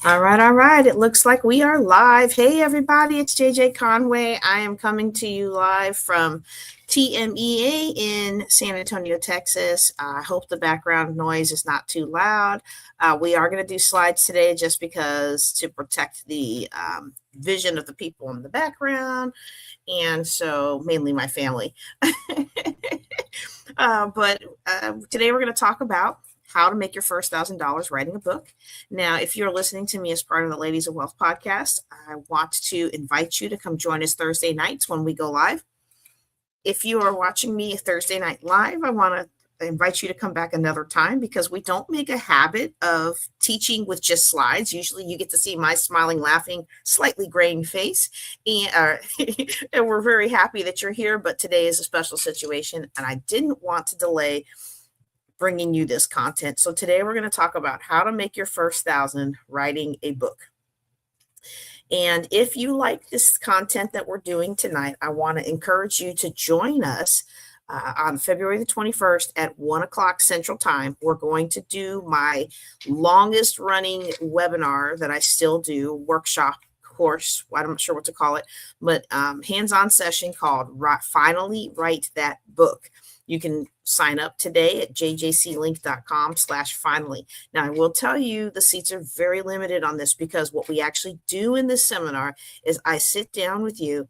All right, all right. It looks like we are live. Hey, everybody, it's JJ Conway. I am coming to you live from TMEA in San Antonio, Texas. I hope the background noise is not too loud. We are going to do slides today just because to protect the vision of the people in the background. And so mainly my family. But today we're going to talk about how to make your first $1,000 writing a book. Now, if you're listening to me as part of the Ladies of Wealth podcast, I want to invite you to come join us Thursday nights when we go live. If you are watching me Thursday night live, I want to invite you to come back another time because we don't make a habit of teaching with just slides. Usually you get to see my smiling, laughing, slightly graying face. And, and we're very happy that you're here, but today is a special situation and I didn't want to delay bringing you this content. So today we're going to talk about how to make your first 1,000 writing a book. And if you like this content that we're doing tonight, I want to encourage you to join us on February the 21st at 1 o'clock Central Time. We're going to do my longest running webinar that I still do, workshop course, I'm not sure what to call it, but hands-on session called Finally Write That Book. You can sign up today at jjclink.com/finally. Now, I will tell you the seats are very limited on this because what we actually do in this seminar is I sit down with you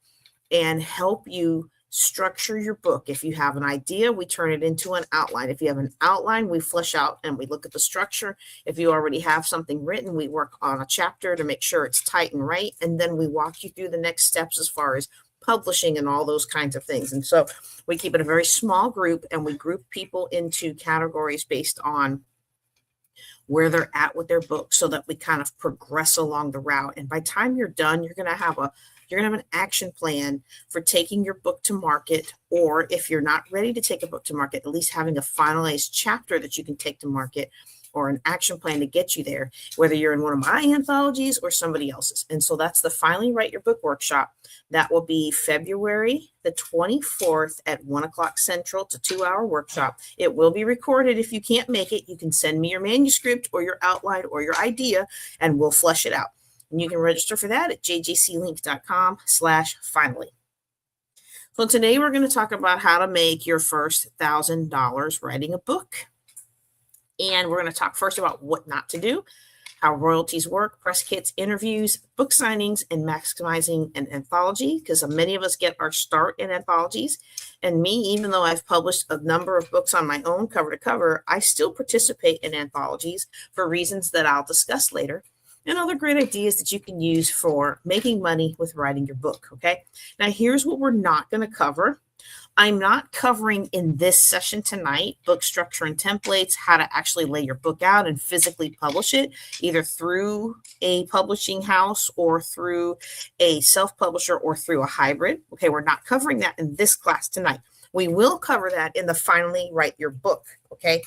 and help you structure your book. If you have an idea, we turn it into an outline. If you have an outline, we flesh out and we look at the structure. If you already have something written, we work on a chapter to make sure it's tight and right. And then we walk you through the next steps as far as publishing and all those kinds of things. And so we keep it a very small group and we group people into categories based on where they're at with their book so that we kind of progress along the route. And by the time you're done, you're going to have an action plan for taking your book to market, or if you're not ready to take a book to market, at least having a finalized chapter that you can take to market or an action plan to get you there, whether you're in one of my anthologies or somebody else's. And so that's the Finally Write Your Book workshop. That will be February the 24th at 1 o'clock Central. It's a 2-hour workshop. It will be recorded. If you can't make it, you can send me your manuscript or your outline or your idea, and we'll flesh it out. And you can register for that at jjclink.com/finally. So today we're going to talk about how to make your first $1,000 writing a book. And we're going to talk first about what not to do, how royalties work, press kits, interviews, book signings, and maximizing an anthology, because many of us get our start in anthologies. And me, even though I've published a number of books on my own cover to cover, I still participate in anthologies for reasons that I'll discuss later, and other great ideas that you can use for making money with writing your book, okay? Now, here's what we're not going to cover. I'm not covering in this session tonight book structure and templates, how to actually lay your book out and physically publish it, either through a publishing house or through a self-publisher or through a hybrid. Okay, we're not covering that in this class tonight. We will cover that in the Finally Write Your Book, okay?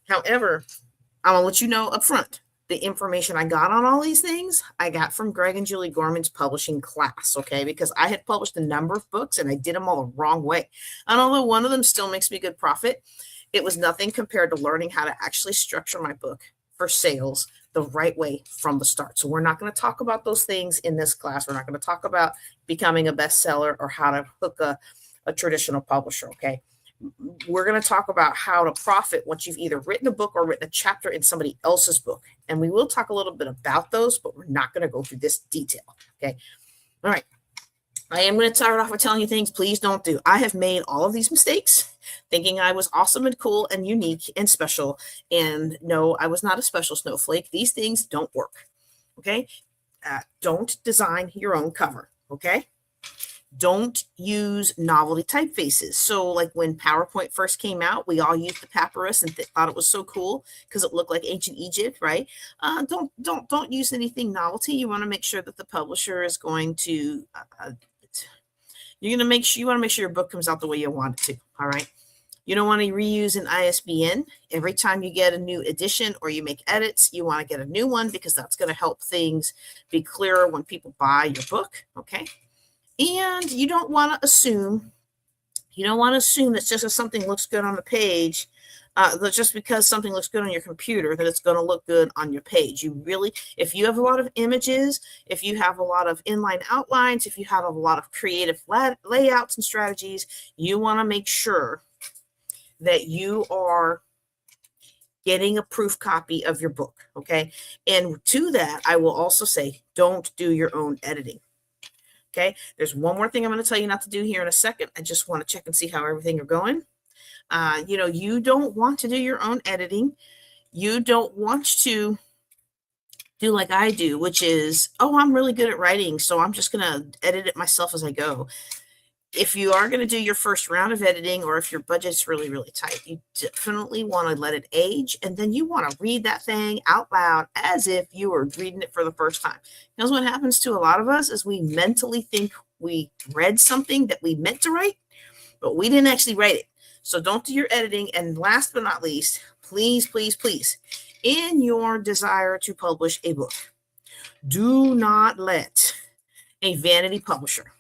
However, I'm going to let you know up front, the information I got on all these things, I got from Greg and Julie Gorman's publishing class, okay? Because I had published a number of books and I did them all the wrong way. And although one of them still makes me good profit, it was nothing compared to learning how to actually structure my book for sales the right way from the start. So we're not going to talk about those things in this class. We're not going to talk about becoming a bestseller or how to hook a traditional publisher, okay? We're going to talk about how to profit once you've either written a book or written a chapter in somebody else's book. And we will talk a little bit about those, but we're not going to go through this detail. Okay. All right. I am going to start off with telling you things please don't do. I have made all of these mistakes thinking I was awesome and cool and unique and special. And no, I was not a special snowflake. These things don't work. Okay. Don't design your own cover. Okay. Don't use novelty typefaces. So like when PowerPoint first came out, we all used the papyrus and thought it was so cool because it looked like ancient Egypt, right? Don't use anything novelty. You want to make sure that the publisher is going to, you want to make sure your book comes out the way you want it to. All right. You don't want to reuse an ISBN. Every time you get a new edition or you make edits, you want to get a new one because that's going to help things be clearer when people buy your book. Okay. And you don't want to assume that just because something looks good on the page Just because something looks good on your computer, that it's going to look good on your page. You really, if you have a lot of images, if you have a lot of inline outlines, if you have a lot of creative layouts and strategies, you want to make sure that you are getting a proof copy of your book. Okay. And to that, I will also say, don't do your own editing. Okay. There's one more thing I'm going to tell you not to do here in a second. I just want to check and see how everything are going. You don't want to do your own editing. You don't want to do like I do, which is, oh, I'm really good at writing, so I'm just going to edit it myself as I go. If you are going to do your first round of editing, or if your budget's really, really tight, you definitely want to let it age, and then you want to read that thing out loud as if you were reading it for the first time. Because what happens to a lot of us is we mentally think we read something that we meant to write, but we didn't actually write it. So don't do your editing. And last but not least, please, please, please, in your desire to publish a book, do not let a vanity publisher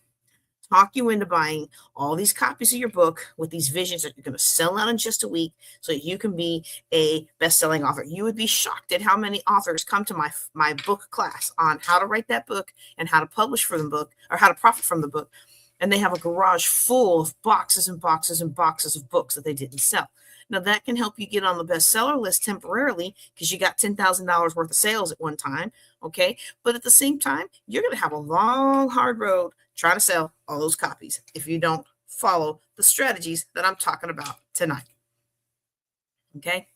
talk you into buying all these copies of your book with these visions that you're going to sell out in just a week so you can be a best-selling author. You would be shocked at how many authors come to my book class on how to write that book and how to publish from the book, or how to profit from the book. And they have a garage full of boxes and boxes and boxes of books that they didn't sell. Now, that can help you get on the bestseller list temporarily because you got $10,000 worth of sales at one time, okay? But at the same time, you're going to have a long, hard road trying to sell all those copies if you don't follow the strategies that I'm talking about tonight, okay?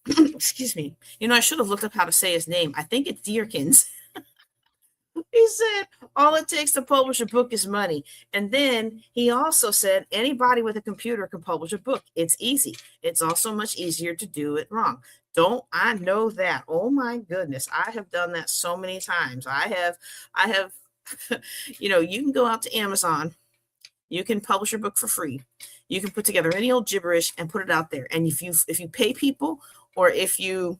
Excuse me. I should have looked up how to say his name. I think it's Dearkins. He said, all it takes to publish a book is money. And then he also said, anybody with a computer can publish a book. It's easy. It's also much easier to do it wrong. Don't I know that? Oh my goodness. I have done that so many times. I have, you can go out to Amazon. You can publish your book for free. You can put together any old gibberish and put it out there. And if you pay people, or if you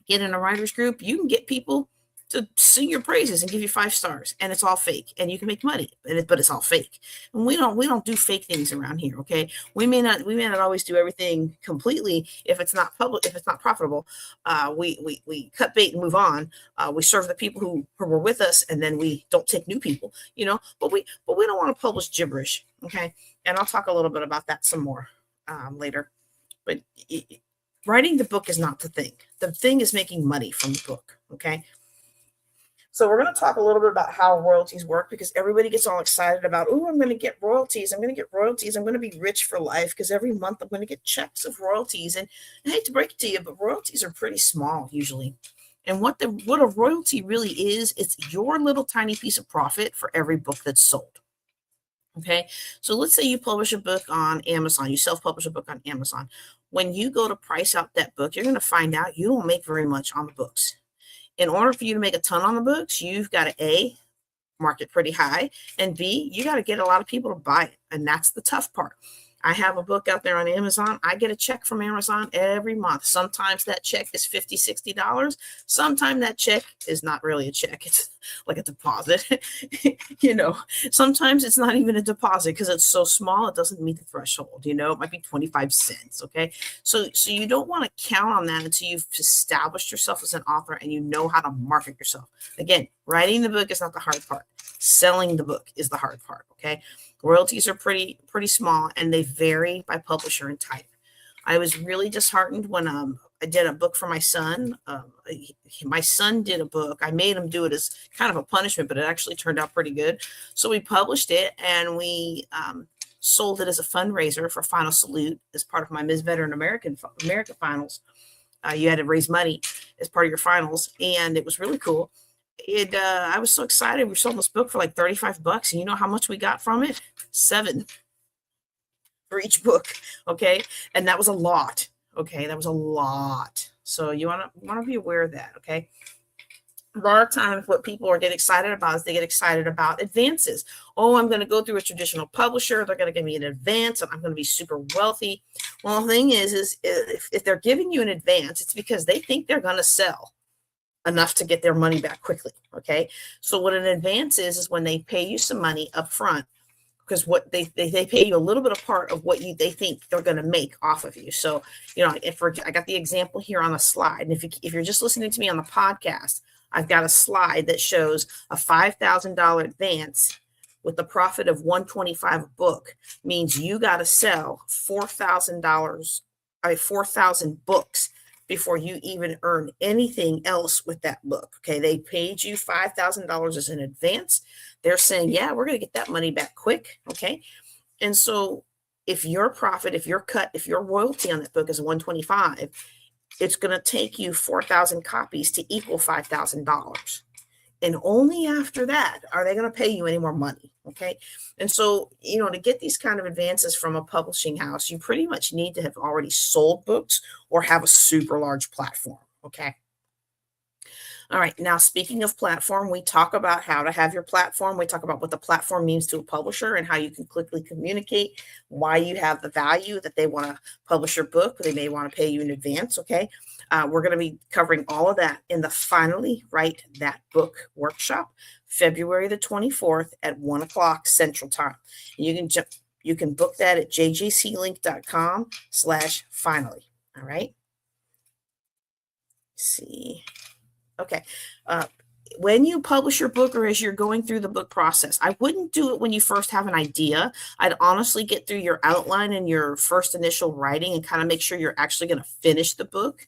get in a writer's group, you can get people to sing your praises and give you 5 stars, and it's all fake, and you can make money, but it's all fake. And we don't do fake things around here. Okay. We may not always do everything completely. If it's not profitable, we cut bait and move on. We serve the people who were with us, and then we don't take new people, but we don't want to publish gibberish. Okay. And I'll talk a little bit about that some more later, but writing the book is not the thing. The thing is making money from the book. Okay. So we're going to talk a little bit about how royalties work, because everybody gets all excited about, oh, I'm going to get royalties. I'm going to get royalties. I'm going to be rich for life because every month I'm going to get checks of royalties. And I hate to break it to you, but royalties are pretty small usually. And what a royalty really is, it's your little tiny piece of profit for every book that's sold. Okay. So let's say you publish a book on Amazon. You self-publish a book on Amazon. When you go to price out that book, you're going to find out you don't make very much on the books. In order for you to make a ton on the books, you've got to A, market pretty high, and B, you got to get a lot of people to buy it. And that's the tough part. I have a book out there on Amazon. I get a check from Amazon every month. Sometimes that check is $50, $60. Sometimes that check is not really a check. It's like a deposit. Sometimes it's not even a deposit because it's so small it doesn't meet the threshold. It might be 25 cents. Okay. So you don't want to count on that until you've established yourself as an author and you know how to market yourself. Again, writing the book is not the hard part. Selling the book is the hard part. Okay. Royalties are pretty small, and they vary by publisher and type. I was really disheartened when I did a book for my son. My son did a book. I made him do it as kind of a punishment, but it actually turned out pretty good. So we published it, and we sold it as a fundraiser for Final Salute as part of my Ms. Veteran America finals. You had to raise money as part of your finals, and it was really cool. I was so excited. We sold this book for like $35, and you know how much we got from it? $7 for each book. Okay. And that was a lot. Okay. That was a lot. So you want to be aware of that. Okay. A lot of times what people get excited about is they get excited about advances. Oh, I'm going to go through a traditional publisher. They're going to give me an advance and I'm going to be super wealthy. Well, the thing is if they're giving you an advance, it's because they think they're going to sell enough to get their money back quickly. Okay. So what an advance is when they pay you some money up front. because what they pay you a little bit of part of what they think they're going to make off of you. So, I got the example here on the slide. And if you're just listening to me on the podcast, I've got a slide that shows a $5,000 advance with the profit of $125 a book means you got to sell $4,000 books before you even earn anything else with that book. Okay. They paid you $5,000 as an advance. They're saying, yeah, we're going to get that money back quick. Okay. And so if your profit, if your royalty on that book is 125, it's going to take you 4,000 copies to equal $5,000. And only after that are they going to pay you any more money. Okay. And so, to get these kind of advances from a publishing house, you pretty much need to have already sold books or have a super large platform. Okay. All right. Now, speaking of platform, we talk about how to have your platform. We talk about what the platform means to a publisher and how you can quickly communicate why you have the value that they want to publish your book. They may want to pay you in advance. Okay. We're going to be covering all of that in the Finally Write That Book workshop, February the 24th at 1:00 Central Time. You can book that at jjclink.com/finally. All right. Let's see. Okay. When you publish your book or as you're going through the book process, I wouldn't do it when you first have an idea. I'd honestly get through your outline and your first initial writing and kind of make sure you're actually going to finish the book.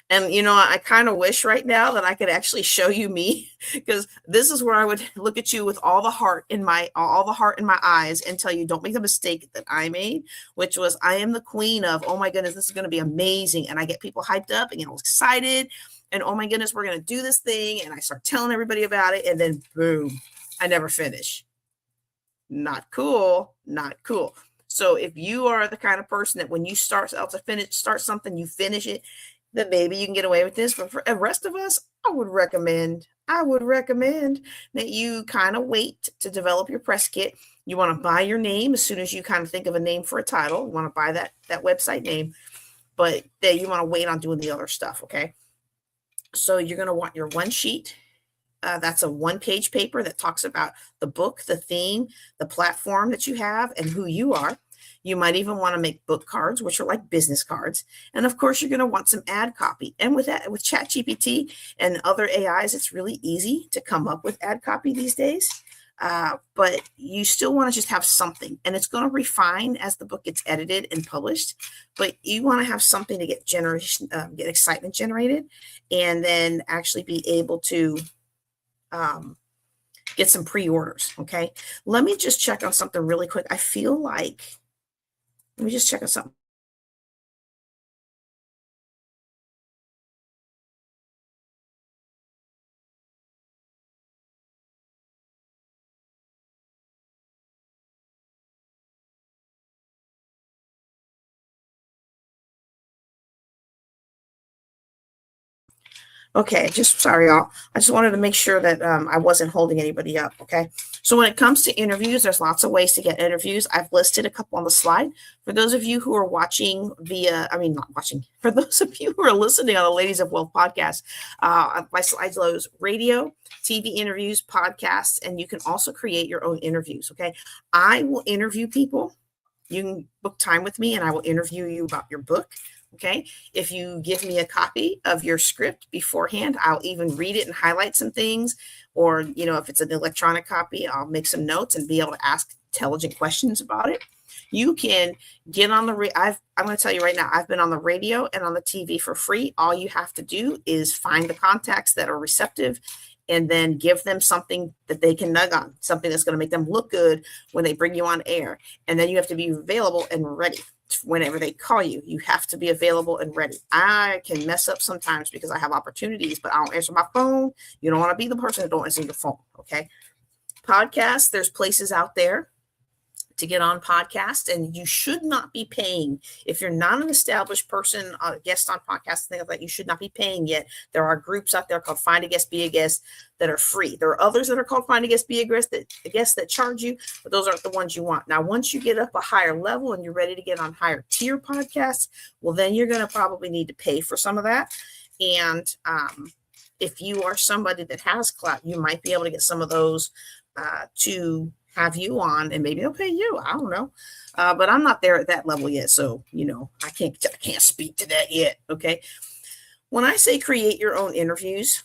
And, I kind of wish right now that I could actually show you me, because this is where I would look at you with all the heart in my eyes and tell you, don't make the mistake that I made, which was I am the queen of, oh my goodness, this is going to be amazing. And I get people hyped up and get all excited. And oh my goodness, we're going to do this thing. And I start telling everybody about it. And then boom, I never finish. Not cool. Not cool. So if you are the kind of person that when you start something, you finish it, then maybe you can get away with this. But for the rest of us, I would recommend that you kind of wait to develop your press kit. You want to buy your name as soon as you kind of think of a name for a title. You want to buy that website name, but then you want to wait on doing the other stuff. Okay. So you're going to want your one sheet. That's a 1-page paper that talks about the book, the theme, the platform that you have, and who you are. You might even want to make book cards, which are like business cards. And of course, you're going to want some ad copy. And with ChatGPT and other AIs, it's really easy to come up with ad copy these days. But you still want to just have something, and it's going to refine as the book gets edited and published. But you want to have something to get excitement generated, and then actually be able to get some pre-orders. Okay. Let me just check on something really quick. Let me just check on something. Okay, sorry, y'all. I just wanted to make sure that I wasn't holding anybody up, okay? So when it comes to interviews, there's lots of ways to get interviews. I've listed a couple on the slide. For those of you who are watching for those of you who are listening on the Ladies of Wealth podcast, my slides loads radio, TV interviews, podcasts, and you can also create your own interviews, okay? I will interview people. You can book time with me and I will interview you about your book. Okay. If you give me a copy of your script beforehand, I'll even read it and highlight some things. Or, if it's an electronic copy, I'll make some notes and be able to ask intelligent questions about it. You can get on I'm going to tell you right now, I've been on the radio and on the TV for free. All you have to do is find the contacts that are receptive and then give them something that they can nug on, something that's going to make them look good when they bring you on air. And then you have to be available and ready. Whenever they call you, you have to be available and ready. I can mess up sometimes because I have opportunities, but I don't answer my phone. You don't want to be the person that don't answer your phone. Okay. Podcasts, there's places out there to get on podcasts, and you should not be paying. If you're not an established person, a guest on podcasts, things like that, you should not be paying yet. There are groups out there called Find a Guest, Be a Guest that are free. There are others that are called Find a Guest, Be a Guest that charge you, but those aren't the ones you want. Now, once you get up a higher level and you're ready to get on higher tier podcasts, well, then you're going to probably need to pay for some of that. And if you are somebody that has clout, you might be able to get some of those to have you on, and maybe they'll pay you. I don't know. But I'm not there at that level yet. So, I can't speak to that yet. Okay. When I say create your own interviews,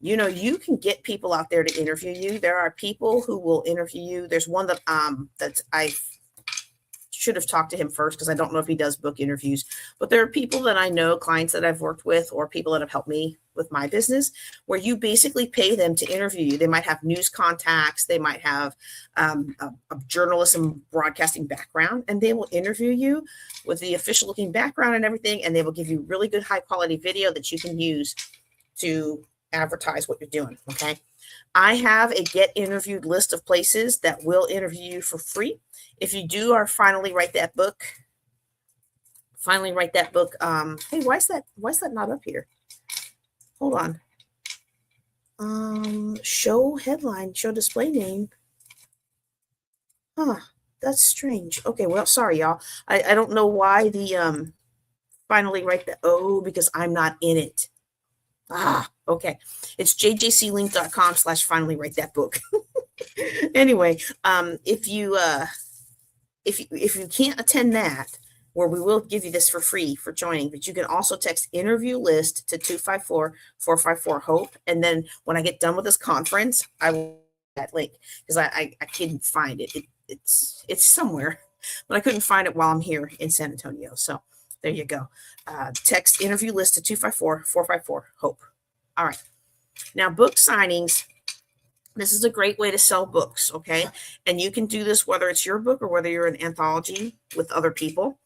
you can get people out there to interview you. There are people who will interview you. There's one that I should have talked to him first because I don't know if he does book interviews, but there are people that I know, clients that I've worked with, or people that have helped me with my business, where you basically pay them to interview you. They might have news contacts, they might have a journalism broadcasting background, and they will interview you with the official looking background and everything, and they will give you really good high quality video that you can use to advertise what you're doing. Okay. I have a get interviewed list of places that will interview you for free. If you do or finally write that book, hey, why is that not up here? Hold on. Show headline, show display name. That's strange. Okay, well, sorry, y'all. I don't know why the finally write that. Oh, because I'm not in it. Okay. It's jjclink.com/finally write that book. Anyway, if you can't attend that, where we will give you this for free for joining, but you can also text interview list to 254-454-HOPE. And then when I get done with this conference, I will that link, because I couldn't find it. It's somewhere, but I couldn't find it while I'm here in San Antonio. So there you go. Text interview list to 254-454-HOPE. All right. Now, book signings. This is a great way to sell books, okay? And you can do this whether it's your book or whether you're an anthology with other people.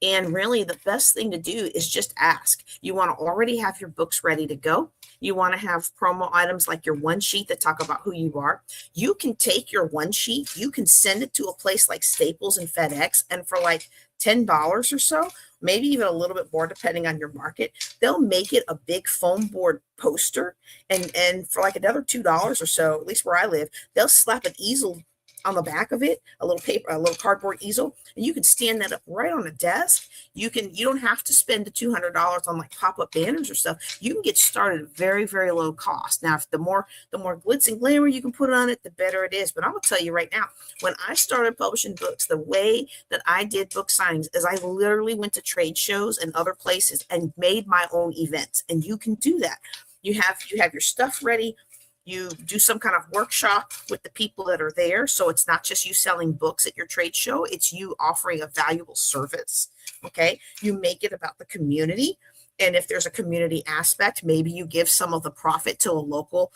And really, the best thing to do is just ask. You want to already have your books ready to go. You want to have promo items like your one sheet that talk about who you are. You can take your one sheet, you can send it to a place like Staples and FedEx, and for like $10 or so, maybe even a little bit more depending on your market, they'll make it a big foam board poster, and for like another $2 or so, at least where I live, they'll slap an easel on the back of it, a little cardboard easel, and you can stand that up right on a desk. You don't have to spend the $200 on like pop-up banners or stuff. You can get started at very, very low cost. Now, if the more glitz and glamour you can put on it, the better it is. But I'm gonna tell you right now, when I started publishing books, the way that I did book signings is I literally went to trade shows and other places and made my own events. And you can do that. You have your stuff ready. You do some kind of workshop with the people that are there. So it's not just you selling books at your trade show. It's you offering a valuable service. Okay. You make it about the community. And if there's a community aspect, maybe you give some of the profit to a local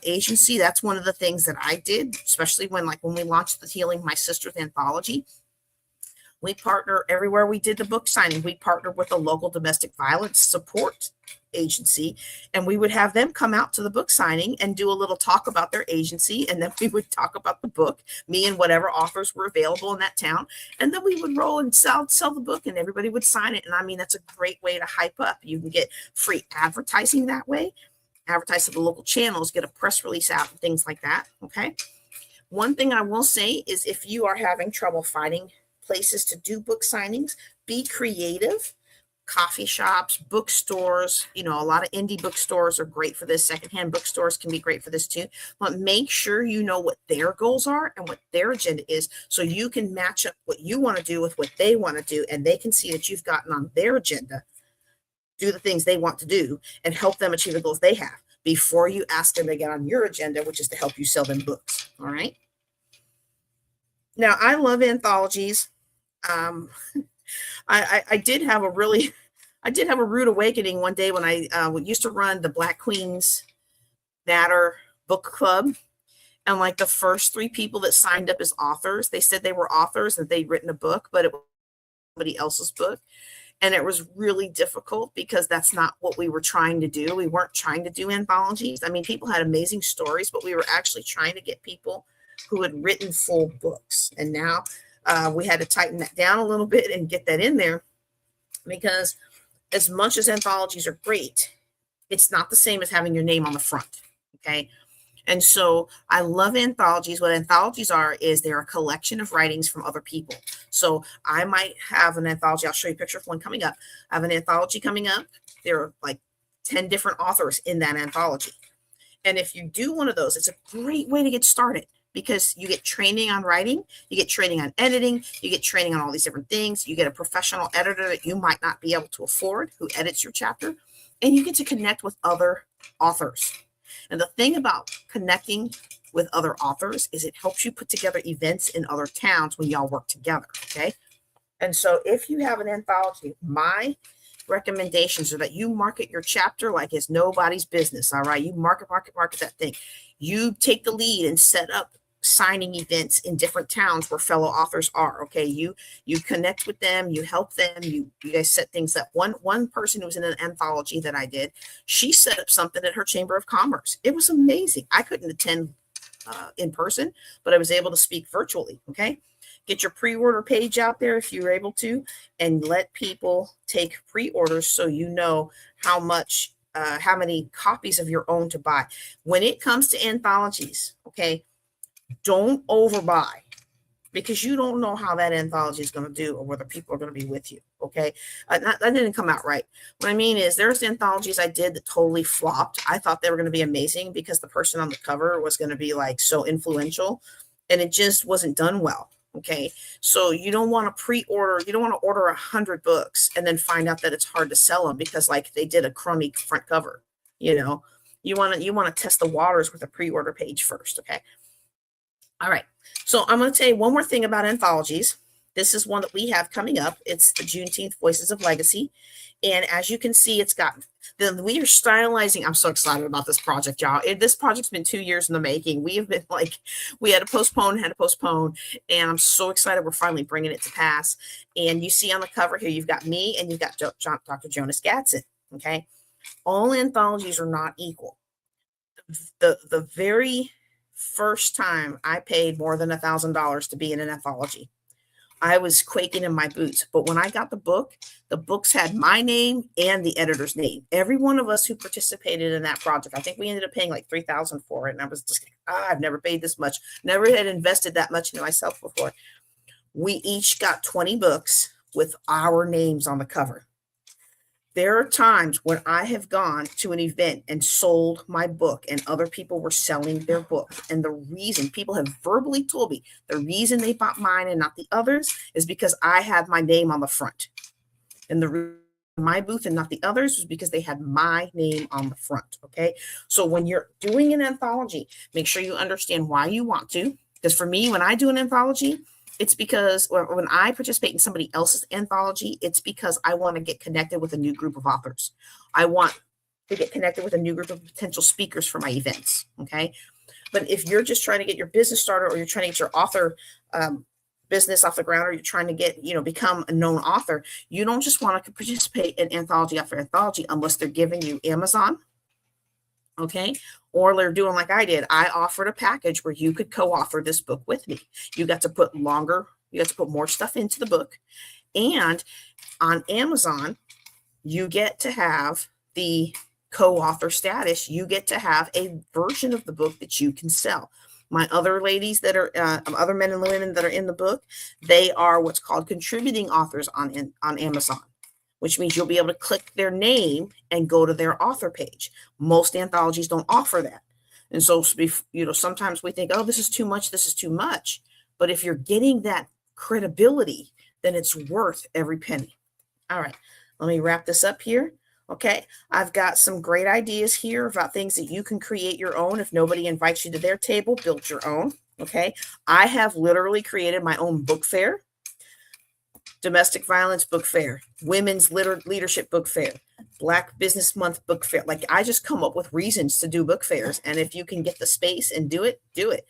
agency. That's one of the things that I did, especially when we launched the Healing My Sisters anthology. We partner everywhere we did the book signing. We partnered with a local domestic violence support agency, and we would have them come out to the book signing and do a little talk about their agency, and then we would talk about the book, me and whatever authors were available in that town, and then we would roll and sell the book, and everybody would sign it. And I mean, that's a great way to hype up. You can get free advertising that way, advertise to the local channels, get a press release out, and things like that. Okay. One thing I will say is, if you are having trouble finding places to do book signings, be creative. Coffee shops, bookstores, a lot of indie bookstores are great for this. Secondhand bookstores can be great for this too. But make sure you know what their goals are and what their agenda is, so you can match up what you want to do with what they want to do, and they can see that you've gotten on their agenda, do the things they want to do, and help them achieve the goals they have before you ask them to get on your agenda, which is to help you sell them books. All right. Now, I love anthologies. I did have a rude awakening one day when I used to run the Black Queens Natter Book Club. And like the first 3 people that signed up as authors, they said they were authors and they'd written a book, but it was somebody else's book. And it was really difficult because that's not what we were trying to do. We weren't trying to do anthologies. I mean, people had amazing stories, but we were actually trying to get people who had written full books. And now we had to tighten that down a little bit and get that in there, because as much as anthologies are great, it's not the same as having your name on the front. Okay. And so I love anthologies. What anthologies are is they're a collection of writings from other people. So I might have an anthology. I'll show you a picture of one coming up. I have an anthology coming up. There are like 10 different authors in that anthology. And if you do one of those, it's a great way to get started. because you get training on writing, you get training on editing, you get training on all these different things. You get a professional editor that you might not be able to afford who edits your chapter, and you get to connect with other authors. And the thing about connecting with other authors is it helps you put together events in other towns when y'all work together, okay? And so if you have an anthology, my recommendations are that you market your chapter like it's nobody's business, all right? You market that thing. You take the lead and set up signing events in different towns where fellow authors are, okay? You connect with them, you help them, you guys set things up. One person who was in an anthology that I did, she set up something at her Chamber of Commerce. It was amazing. I couldn't attend in person, but I was able to speak virtually, okay? Get your pre-order page out there if you're able to, and let people take pre-orders so you know how much, how many copies of your own to buy. When it comes to anthologies, okay, don't overbuy, because you don't know how that anthology is going to do or whether people are going to be with you, okay? That didn't come out right. What I mean is there's anthologies I did that totally flopped. I thought they were going to be amazing because the person on the cover was going to be like so influential, and it just wasn't done well. Okay, so you don't want to pre-order, you don't want to order 100 books and then find out that it's hard to sell them because like they did a crummy front cover. You know, you want to test the waters with a pre-order page first. Okay. All right. So I'm going to tell you one more thing about anthologies. This is one that we have coming up. It's the Juneteenth Voices of Legacy. And as you can see, it's got, then we are stylizing. I'm so excited about this project, y'all. This project's been 2 years in the making. We have been like, we had to postpone, and I'm so excited we're finally bringing it to pass. And you see on the cover here, you've got me and you've got Dr. Jonas Gadsden, okay? All anthologies are not equal. The very first time I paid more than $1,000 to be in an anthology, I was quaking in my boots. But when I got the books had my name and the editor's name. Every one of us who participated in that project, I think we ended up paying like $3,000 for it. And I was just like, I've never paid this much. Never had invested that much into myself before. We each got 20 books with our names on the cover. There are times when I have gone to an event and sold my book and other people were selling their book. And the reason people have verbally told me the reason they bought mine and not the others is because I had my name on the front. And my booth and not the others was because they had my name on the front. Okay. So when you're doing an anthology, make sure you understand why you want to. Because for me, when I do an anthology, it's because when I participate in somebody else's anthology, it's because I want to get connected with a new group of authors. I want to get connected with a new group of potential speakers for my events. Okay. But if you're just trying to get your business started, or you're trying to get your author business off the ground, or you're trying to get, become a known author, you don't just want to participate in anthology after anthology unless they're giving you Amazon. Okay. Or they're doing like I did. I offered a package where you could co-author this book with me. You got to put more stuff into the book. And on Amazon, you get to have the co-author status. You get to have a version of the book that you can sell. My other ladies that are, other men and women that are in the book, they are what's called contributing authors on Amazon, which means you'll be able to click their name and go to their author page. Most anthologies don't offer that. And so, sometimes we think, oh, this is too much. But if you're getting that credibility, then it's worth every penny. All right, let me wrap this up here. Okay, I've got some great ideas here about things that you can create your own. If nobody invites you to their table, build your own. Okay, I have literally created my own book fair. Domestic violence book fair, women's leadership book fair, Black Business Month book fair. Like, I just come up with reasons to do book fairs. And if you can get the space and do it, do it.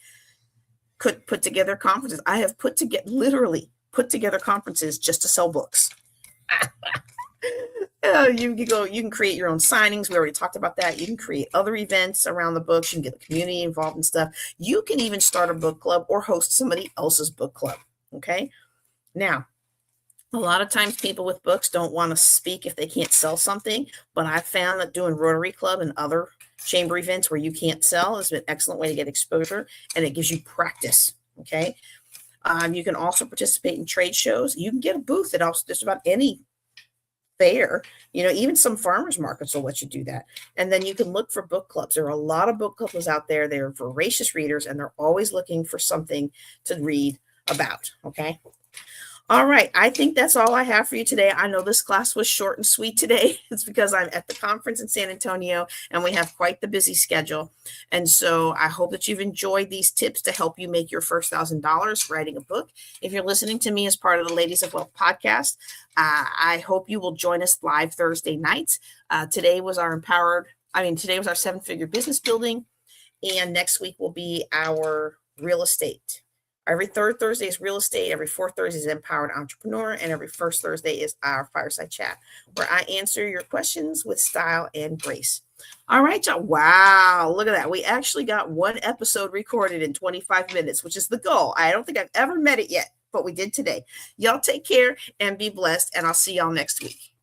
Could put together conferences. I have literally put together conferences just to sell books. You can create your own signings. We already talked about that. You can create other events around the books. You can get the community involved and stuff. You can even start a book club or host somebody else's book club. Okay. Now, a lot of times people with books don't want to speak if they can't sell something, but I found that doing Rotary Club and other chamber events where you can't sell is an excellent way to get exposure, and it gives you practice. Okay. You can also participate in trade shows. You can get a booth at just about any fair. Even some farmers markets will let you do that. And then you can look for book clubs. There are a lot of book clubs out there. They're voracious readers, and they're always looking for something to read about. Okay. All right. I think that's all I have for you today. I know this class was short and sweet today. It's because I'm at the conference in San Antonio and we have quite the busy schedule. And so I hope that you've enjoyed these tips to help you make your first $1,000 writing a book. If you're listening to me as part of the Ladies of Wealth podcast, I hope you will join us live Thursday nights. Today was our 7-figure business building. And next week will be our real estate. Every third Thursday is real estate. Every fourth Thursday is empowered entrepreneur. And every first Thursday is our fireside chat, where I answer your questions with style and grace. All right, y'all. Wow. Look at that. We actually got one episode recorded in 25 minutes, which is the goal. I don't think I've ever met it yet, but we did today. Y'all take care and be blessed. And I'll see y'all next week.